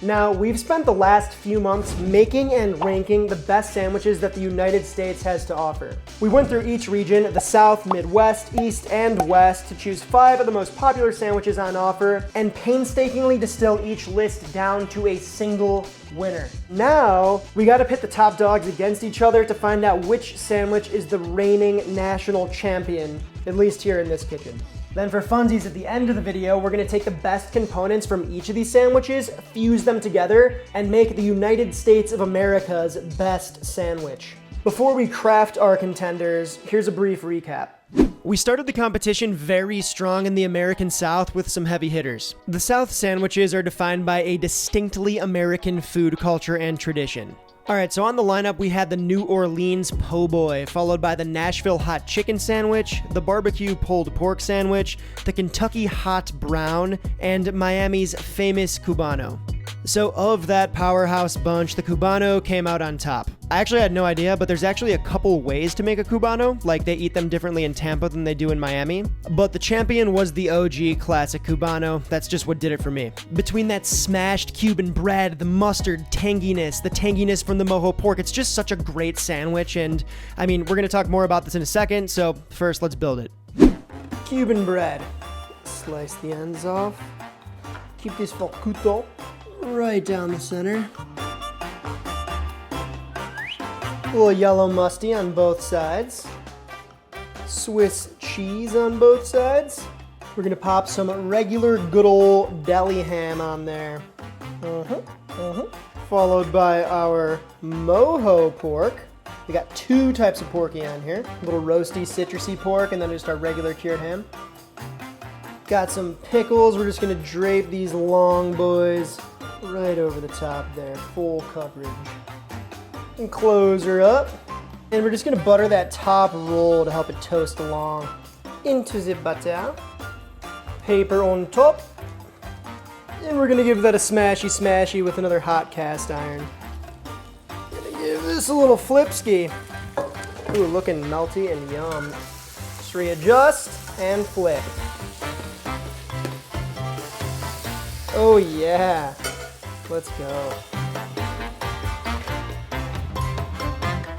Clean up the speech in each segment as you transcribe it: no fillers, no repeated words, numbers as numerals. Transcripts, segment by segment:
Now, we've spent the last few months making and ranking the best sandwiches that the United States has to offer. We went through each region, the South, Midwest, East, and West, to choose 5 of the most popular sandwiches on offer and painstakingly distill each list down to a single winner. Now, we gotta pit the top dogs against each other to find out which sandwich is the reigning national champion, at least here in this kitchen. Then for funsies at the end of the video, we're gonna take the best components from each of these sandwiches, fuse them together, and make the United States of America's best sandwich. Before we craft our contenders, here's a brief recap. We started the competition very strong in the American South with some heavy hitters. The South sandwiches are defined by a distinctly American food culture and tradition. Alright, so on the lineup we had the New Orleans po' boy, followed by the Nashville hot chicken sandwich, the barbecue pulled pork sandwich, the Kentucky hot brown, and Miami's famous Cubano. So of that powerhouse bunch, the Cubano came out on top. I actually had no idea, but there's actually a couple ways to make a Cubano, like they eat them differently in Tampa than they do in Miami. But the champion was the OG classic Cubano. That's just what did it for me. Between that smashed Cuban bread, the mustard tanginess, the tanginess from the mojo pork, it's just such a great sandwich, and I mean, we're gonna talk more about this in a second, so first let's build it. Cuban bread. Slice the ends off. Keep this falcuto right down the center. A little yellow musty on both sides. Swiss cheese on both sides. We're gonna pop some regular good old deli ham on there. Followed by our mojo pork. We got 2 types of porky on here. A little roasty, citrusy pork, and then just our regular cured ham. Got some pickles. We're just gonna drape these long boys right over the top there, full coverage. And close her up. And we're just gonna butter that top roll to help it toast along. Into the butter. Paper on top. And we're gonna give that a smashy with another hot cast iron. Gonna give this a little flipski. Ooh, looking melty and yum. Just readjust and flip. Oh yeah. Let's go.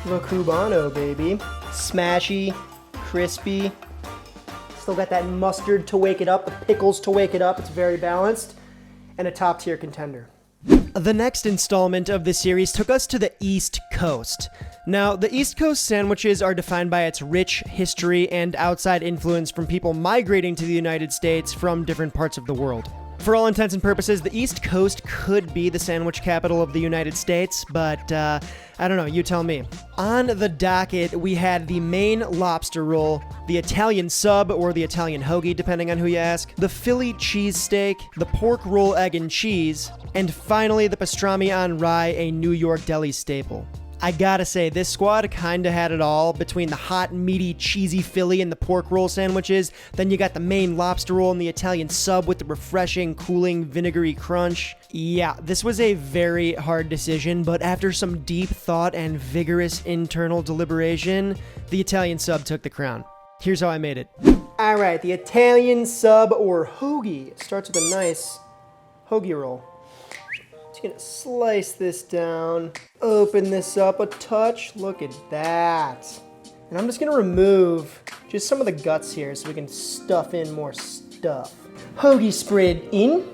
The Cubano, baby. Smashy, crispy. Still got that mustard to wake it up, the pickles to wake it up. It's very balanced. And a top tier contender. The next installment of this series took us to the East Coast. Now, the East Coast sandwiches are defined by its rich history and outside influence from people migrating to the United States from different parts of the world. For all intents and purposes, the East Coast could be the sandwich capital of the United States, but I don't know, you tell me. On the docket, we had the Maine lobster roll, the Italian sub, or the Italian hoagie, depending on who you ask, the Philly cheesesteak, the pork roll, egg and cheese, and finally the pastrami on rye, a New York deli staple. I gotta say, this squad kinda had it all between the hot, meaty, cheesy Philly and the pork roll sandwiches. Then you got the Maine lobster roll and the Italian sub with the refreshing, cooling, vinegary crunch. Yeah, this was a very hard decision, but after some deep thought and vigorous internal deliberation, the Italian sub took the crown. Here's how I made it. Alright, the Italian sub or hoagie starts with a nice hoagie roll. Gonna slice this down, open this up a touch, look at that. And I'm just gonna remove just some of the guts here so we can stuff in more stuff. Hoagie spread in,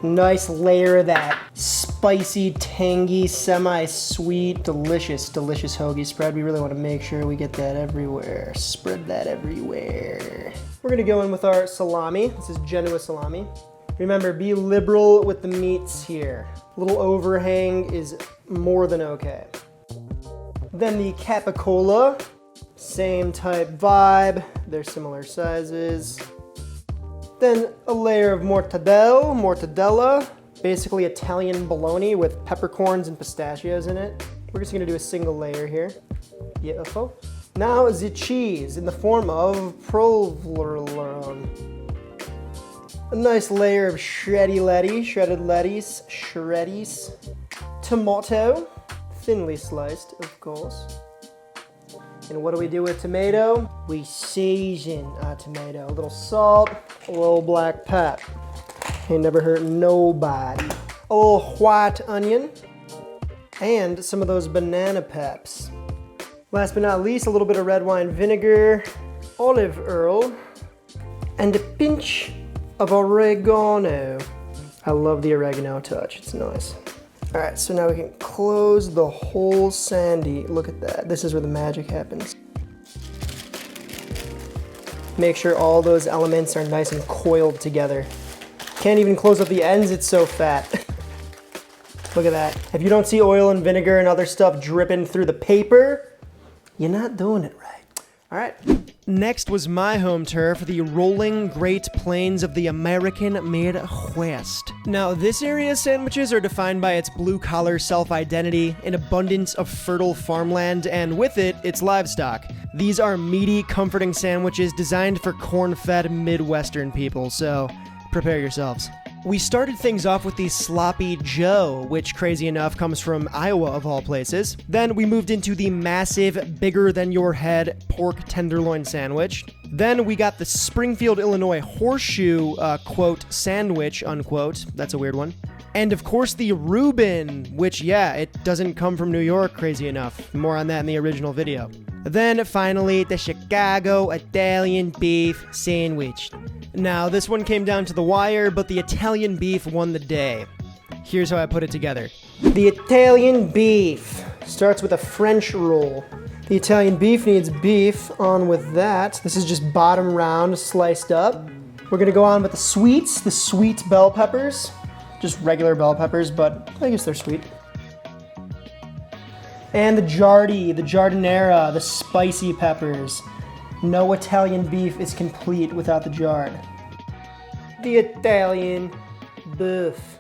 nice layer of that spicy, tangy, semi-sweet, delicious hoagie spread. We really wanna make sure we get that everywhere, spread that everywhere. We're gonna go in with our salami. This is Genoa salami. Remember, be liberal with the meats here. A little overhang is more than okay. Then the capicola, same type vibe, they're similar sizes. Then a layer of mortadella, basically Italian bologna with peppercorns and pistachios in it. We're just gonna do a single layer here. Beautiful. Now the cheese in the form of provolone. A nice layer of shredded lettuce, tomato, thinly sliced, of course. And what do we do with tomato? We season our tomato. A little salt, a little black pep. Ain't never hurt nobody. a little white onion, and some of those banana peps. Last but not least, a little bit of red wine vinegar, olive oil, and a pinch of oregano. I love the oregano touch, it's nice. All right, so now we can close the whole sandy. Look at that, this is where the magic happens. Make sure all those elements are nice and coiled together. Can't even close up the ends, it's so fat. Look at that. If you don't see oil and vinegar and other stuff dripping through the paper, you're not doing it right. All right. Next was my home turf, the rolling Great Plains of the American Midwest. Now, this area's sandwiches are defined by its blue-collar self-identity, an abundance of fertile farmland, and with it, its livestock. These are meaty, comforting sandwiches designed for corn-fed Midwestern people, so prepare yourselves. We started things off with the Sloppy Joe, which crazy enough comes from Iowa of all places. Then we moved into the massive, bigger than your head pork tenderloin sandwich. Then we got the Springfield, Illinois horseshoe, quote, sandwich, unquote. That's a weird one. And of course the Reuben, which yeah, it doesn't come from New York, crazy enough. More on that in the original video. Then finally, the Chicago Italian beef sandwich. Now, this one came down to the wire, but the Italian beef won the day. Here's how I put it together. The Italian beef starts with a French roll. The Italian beef needs beef on with that. This is just bottom round, sliced up. We're gonna go on with the sweets, the sweet bell peppers. Just regular bell peppers, but I guess they're sweet. And the giardi, the giardiniera, the spicy peppers. No Italian beef is complete without the jard. The Italian beef.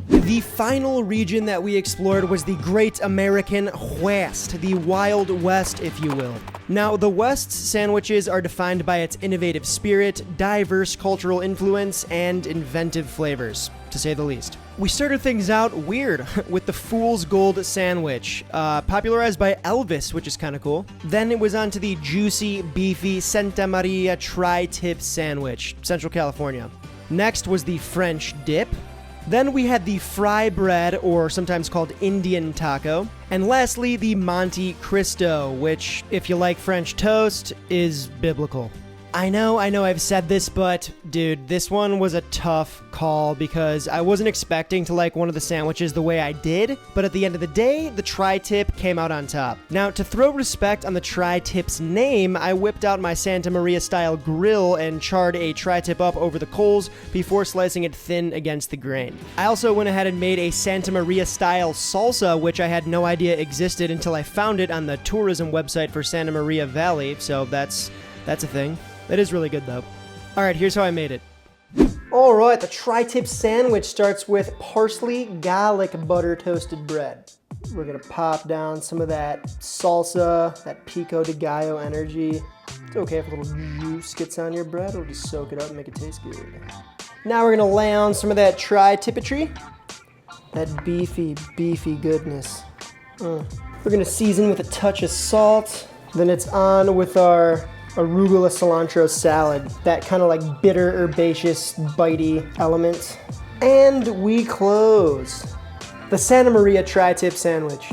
The final region that we explored was the Great American West, the Wild West, if you will. Now, the West's sandwiches are defined by its innovative spirit, diverse cultural influence, and inventive flavors, to say the least. We started things out weird with the Fool's Gold sandwich, popularized by Elvis, which is kind of cool. Then it was on to the juicy, beefy Santa Maria tri-tip sandwich, Central California. Next was the French dip. Then we had the fry bread, or sometimes called Indian taco. And lastly, the Monte Cristo, which, if you like French toast, is biblical. I know I've said this, but dude, this one was a tough call because I wasn't expecting to like one of the sandwiches the way I did, but at the end of the day, the tri-tip came out on top. Now, to throw respect on the tri-tip's name, I whipped out my Santa Maria style grill and charred a tri-tip up over the coals before slicing it thin against the grain. I also went ahead and made a Santa Maria style salsa, which I had no idea existed until I found it on the tourism website for Santa Maria Valley, so that's a thing. That is really good though. All right, here's how I made it. All right, the tri-tip sandwich starts with parsley, garlic, butter, toasted bread. We're gonna pop down some of that salsa, that pico de gallo energy. It's okay if a little juice gets on your bread, it'll just soak it up and make it taste good. Now we're gonna lay on some of that tri-tipetry, that beefy goodness. We're gonna season with a touch of salt. Then it's on with our arugula cilantro salad, that kind of like bitter, herbaceous, bitey element. And we close. The Santa Maria tri-tip sandwich.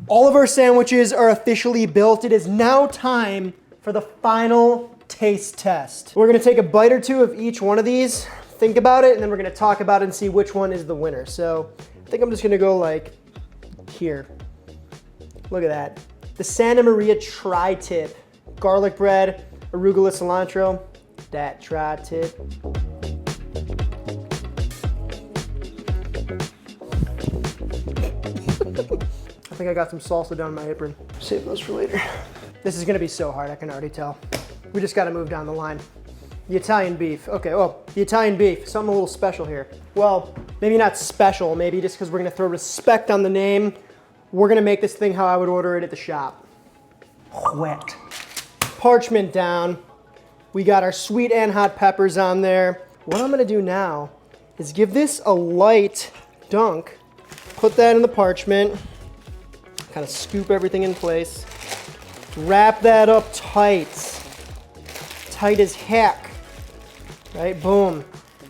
All of our sandwiches are officially built. It is now time for the final taste test. We're gonna take a bite or two of each one of these, think about it, and then we're gonna talk about it and see which one is the winner. So I think I'm just gonna go like here. Look at that. The Santa Maria tri-tip. Garlic bread, arugula cilantro, that tri-tip. I think I got some salsa down my apron. Save those for later. This is gonna be so hard, I can already tell. We just gotta move down the line. The Italian beef. Okay, well, the Italian beef, something a little special here. Well, maybe not special, maybe just because we're gonna throw respect on the name. We're gonna make this thing how I would order it at the shop. Wet. Parchment down. We got our sweet and hot peppers on there. What I'm gonna do now is give this a light dunk. Put that in the parchment. Kind of scoop everything in place. Wrap that up tight. Tight as heck. Right, boom.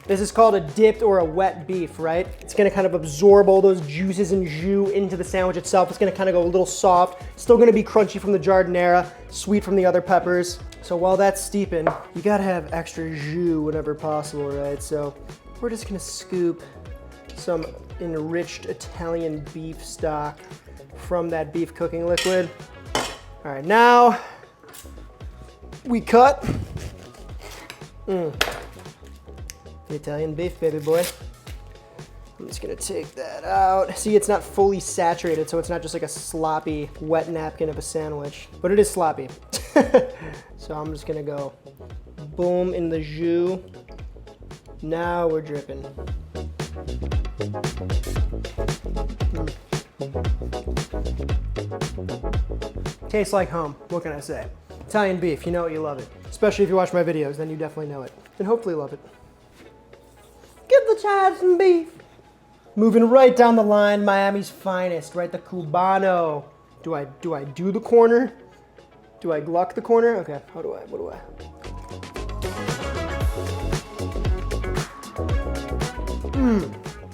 This is called a dipped or a wet beef, right? It's gonna kind of absorb all those juices and jus into the sandwich itself. It's gonna kind of go a little soft. Still gonna be crunchy from the giardiniera, sweet from the other peppers. So while that's steeping, you gotta have extra jus whenever possible, right? So we're just gonna scoop some enriched Italian beef stock from that beef cooking liquid. All right, now we cut. The Italian beef, baby boy. I'm just gonna take that out. See, it's not fully saturated, so it's not just like a sloppy, wet napkin of a sandwich, but it is sloppy. So I'm just gonna go boom in the jus. Now we're dripping. Tastes like home, what can I say? Italian beef, you know it, you love it. Especially if you watch my videos, then you definitely know it. And hopefully love it. Give the child some beef. Moving right down the line, Miami's finest, right? The Cubano. Do I do the corner? Do I gluck the corner? Okay, what do I?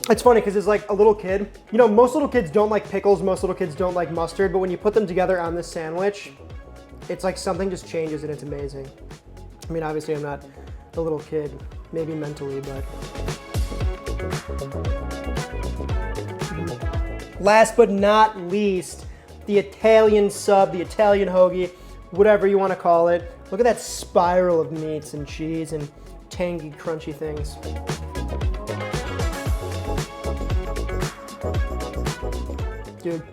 It's funny because it's like a little kid. You know, most little kids don't like pickles, most little kids don't like mustard, but when you put them together on this sandwich, it's like something just changes and it's amazing. I mean, obviously I'm not a little kid, maybe mentally, but. Last but not least, the Italian sub, the Italian hoagie, whatever you want to call it. Look at that spiral of meats and cheese and tangy, crunchy things. Dude,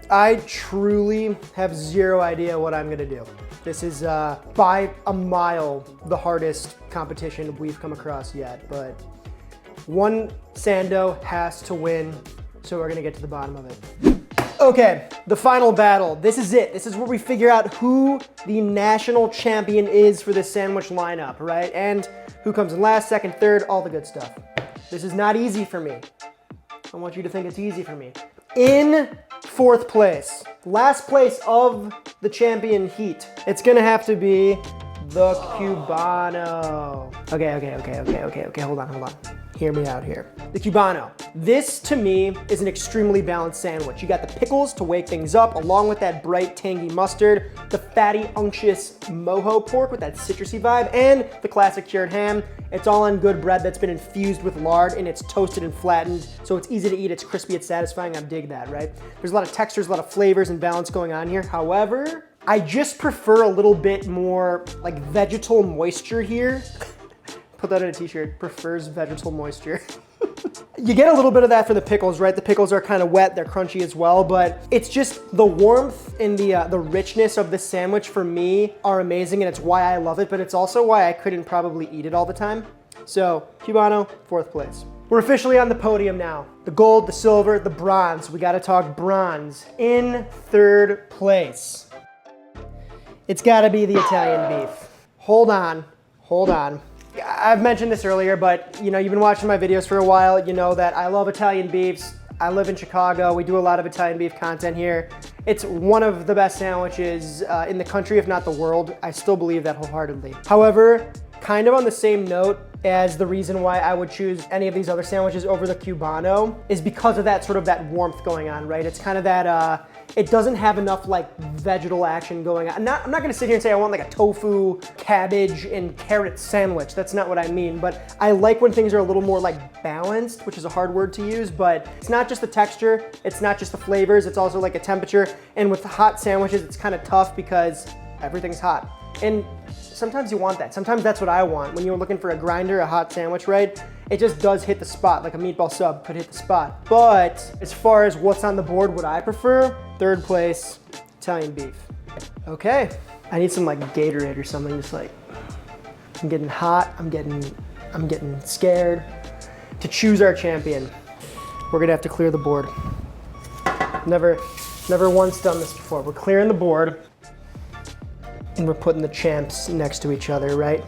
I truly have zero idea what I'm gonna do. This is by a mile the hardest competition we've come across yet, but one Sando has to win, so we're gonna get to the bottom of it. Okay, the final battle. This is it. This is where we figure out who the national champion is for this sandwich lineup, right? And who comes in last, second, third, all the good stuff. This is not easy for me. I want you to think it's easy for me. In fourth place, last place of the champion heat, it's gonna have to be the Cubano. Okay, hold on. Hear me out here. The Cubano. This, to me, is an extremely balanced sandwich. You got the pickles to wake things up, along with that bright, tangy mustard, the fatty, unctuous mojo pork with that citrusy vibe, and the classic cured ham. It's all on good bread that's been infused with lard, and it's toasted and flattened, so it's easy to eat, it's crispy, it's satisfying. I dig that, right? There's a lot of textures, a lot of flavors and balance going on here. However, I just prefer a little bit more like vegetal moisture here. Put that in a t-shirt, prefers vegetal moisture. You get a little bit of that for the pickles, right? The pickles are kind of wet, they're crunchy as well, but it's just the warmth and the richness of this sandwich for me are amazing, and it's why I love it, but it's also why I couldn't probably eat it all the time. So, Cubano, fourth place. We're officially on the podium now. The gold, the silver, the bronze. We gotta talk bronze. In third place, it's gotta be the Italian beef. Hold on. I've mentioned this earlier, but you know, you've been watching my videos for a while. You know that I love Italian beefs. I live in Chicago. We do a lot of Italian beef content here. It's one of the best sandwiches in the country, if not the world. I still believe that wholeheartedly. However, kind of on the same note as the reason why I would choose any of these other sandwiches over the Cubano is because of that sort of that warmth going on, right? It's kind of that, it doesn't have enough like vegetal action going on. I'm not gonna sit here and say I want like a tofu, cabbage, and carrot sandwich. That's not what I mean, but I like when things are a little more like balanced, which is a hard word to use, but it's not just the texture, it's not just the flavors, it's also like a temperature. And with hot sandwiches, it's kind of tough because everything's hot. And sometimes you want that. Sometimes that's what I want. When you're looking for a grinder, a hot sandwich, right? It just does hit the spot, like a meatball sub could hit the spot. But as far as what's on the board, what I prefer, third place, Italian beef. Okay, I need some like Gatorade or something, just like, I'm getting hot, I'm getting scared. To choose our champion, we're gonna have to clear the board. Never once done this before. We're clearing the board, and we're putting the champs next to each other, right?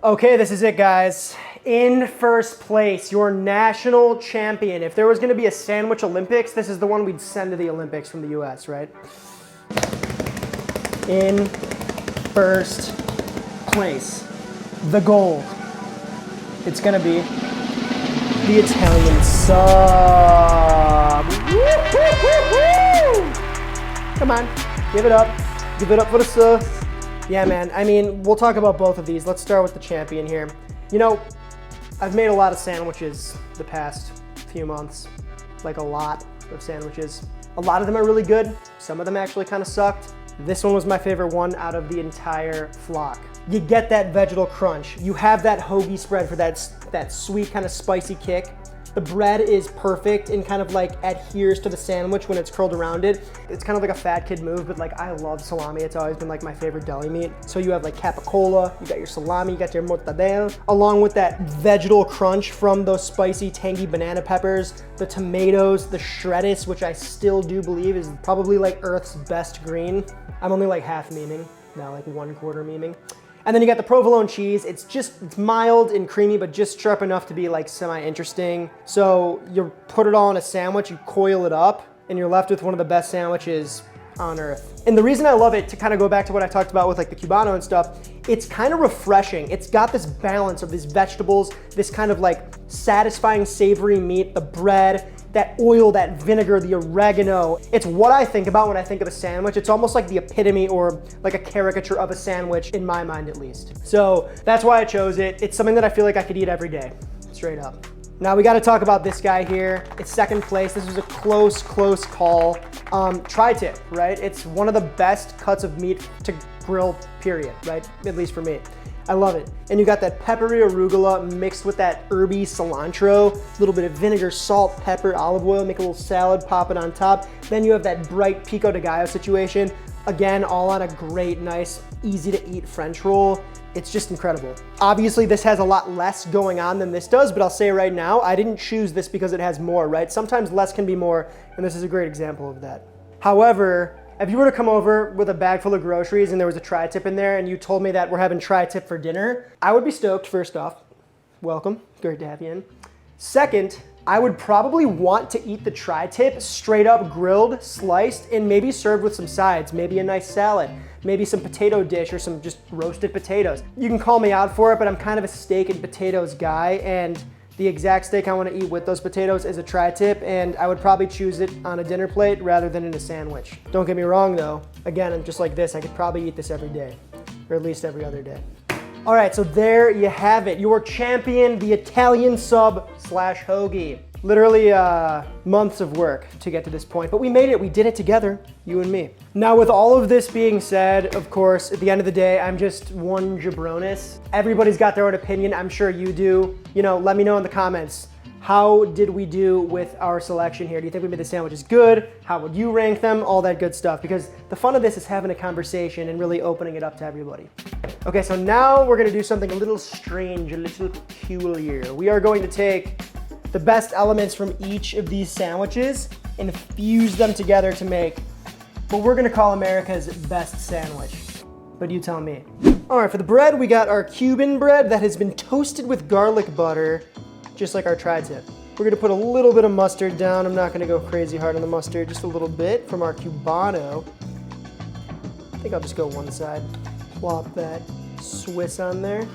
Okay, this is it, guys. In first place, your national champion. If there was gonna be a sandwich Olympics, this is the one we'd send to the Olympics from the US, right? In first place, the gold. It's gonna be the Italian sub. Woo, woo, woo, woo! Come on, give it up. Give it up for the sub. Yeah, man, I mean, we'll talk about both of these. Let's start with the champion here. You know, I've made a lot of sandwiches the past few months, like a lot of sandwiches. A lot of them are really good. Some of them actually kind of sucked. This one was my favorite one out of the entire flock. You get that vegetal crunch. You have that hoagie spread for that sweet kind of spicy kick. The bread is perfect and kind of like adheres to the sandwich when it's curled around it. It's kind of like a fat kid move, but like I love salami. It's always been like my favorite deli meat. So you have like capicola, you got your salami, you got your mortadella, along with that vegetal crunch from those spicy, tangy banana peppers, the tomatoes, the shreddis, which I still do believe is probably like Earth's best green. I'm only like half memeing, now like 1/4 memeing. And then you got the provolone cheese. It's mild and creamy, but just sharp enough to be like semi-interesting. So you put it all in a sandwich, you coil it up, and you're left with one of the best sandwiches on earth. And the reason I love it, to kind of go back to what I talked about with like the Cubano and stuff, it's kind of refreshing. It's got this balance of these vegetables, this kind of like satisfying savory meat, the bread, that oil, that vinegar, the oregano. It's what I think about when I think of a sandwich. It's almost like the epitome or like a caricature of a sandwich in my mind at least. So that's why I chose it. It's something that I feel like I could eat every day, straight up. Now we gotta talk about this guy here. It's second place. This was a close call. Tri-tip, right? It's one of the best cuts of meat to grill, period, right? At least for me. I love it. And you got that peppery arugula mixed with that herby cilantro, a little bit of vinegar, salt, pepper, olive oil, make a little salad, pop it on top. Then you have that bright pico de gallo situation. Again, all on a great, nice, easy to eat French roll. It's just incredible. Obviously, this has a lot less going on than this does, but I'll say right now, I didn't choose this because it has more, right? Sometimes less can be more, and this is a great example of that. However, if you were to come over with a bag full of groceries and there was a tri-tip in there and you told me that we're having tri-tip for dinner, I would be stoked, first off. Welcome, great to have you in. Second, I would probably want to eat the tri-tip straight up grilled, sliced, and maybe served with some sides, maybe a nice salad, maybe some potato dish or some just roasted potatoes. You can call me out for it, but I'm kind of a steak and potatoes guy, and the exact steak I want to eat with those potatoes is a tri-tip, and I would probably choose it on a dinner plate rather than in a sandwich. Don't get me wrong though, again, I'm just like this, I could probably eat this every day, or at least every other day. All right, so there you have it, your champion, the Italian sub / hoagie. Literally months of work to get to this point, but we made it, we did it together, you and me. Now with all of this being said, of course, at the end of the day, I'm just one jabronis. Everybody's got their own opinion, I'm sure you do. You know, let me know in the comments, how did we do with our selection here? Do you think we made the sandwiches good? How would you rank them? All that good stuff, because the fun of this is having a conversation and really opening it up to everybody. Okay, so now we're gonna do something a little strange, a little peculiar. We are going to take the best elements from each of these sandwiches and fuse them together to make what we're gonna call America's best sandwich. But you tell me. All right, for the bread, we got our Cuban bread that has been toasted with garlic butter, just like our tri-tip. We're gonna put a little bit of mustard down. I'm not gonna go crazy hard on the mustard, just a little bit from our Cubano. I think I'll just go one side. Plop that Swiss on there.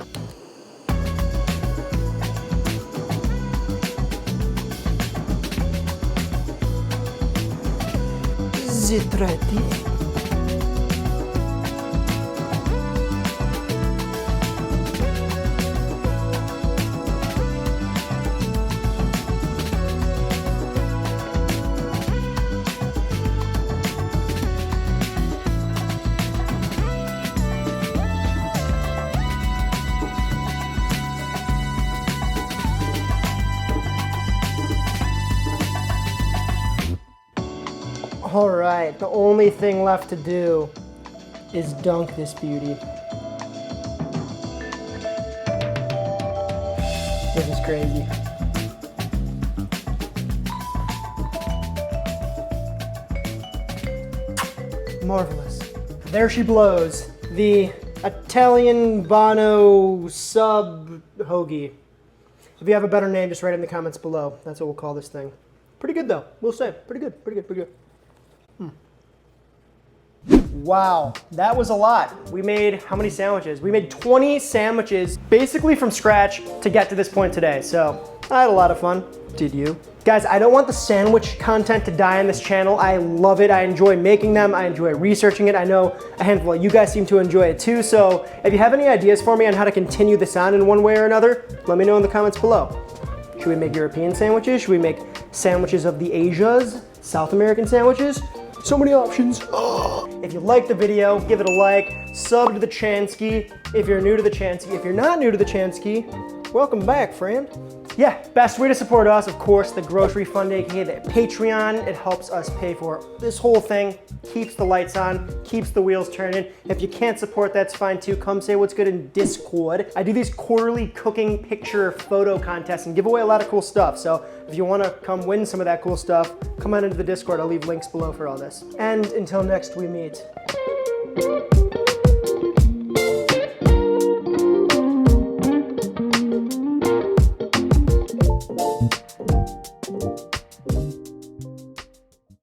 Zitretti. All right, the only thing left to do is dunk this beauty. This is crazy. Marvelous. There she blows, the Italian Bono sub hoagie. If you have a better name, just write it in the comments below. That's what we'll call this thing. Pretty good though, we'll say. Pretty good, pretty good, pretty good. Wow, that was a lot. We made how many sandwiches? We made 20 sandwiches basically from scratch to get to this point today. So I had a lot of fun. Did you? Guys, I don't want the sandwich content to die on this channel. I love it. I enjoy making them. I enjoy researching it. I know a handful of you guys seem to enjoy it too. So if you have any ideas for me on how to continue this on in one way or another, let me know in the comments below. Should we make European sandwiches? Should we make sandwiches of the Asias? South American sandwiches? So many options. If you liked the video, give it a like, sub to the Chansky if you're new to the Chansky. If you're not new to the Chansky, welcome back, friend. Yeah, best way to support us, of course, the grocery fund, aka the Patreon. It helps us pay for this whole thing, keeps the lights on, keeps the wheels turning. If you can't support, that's fine too. Come say what's good in Discord. I do these quarterly cooking picture photo contests and give away a lot of cool stuff. So if you want to come win some of that cool stuff, come on into the Discord. I'll leave links below for all this. And until next we meet.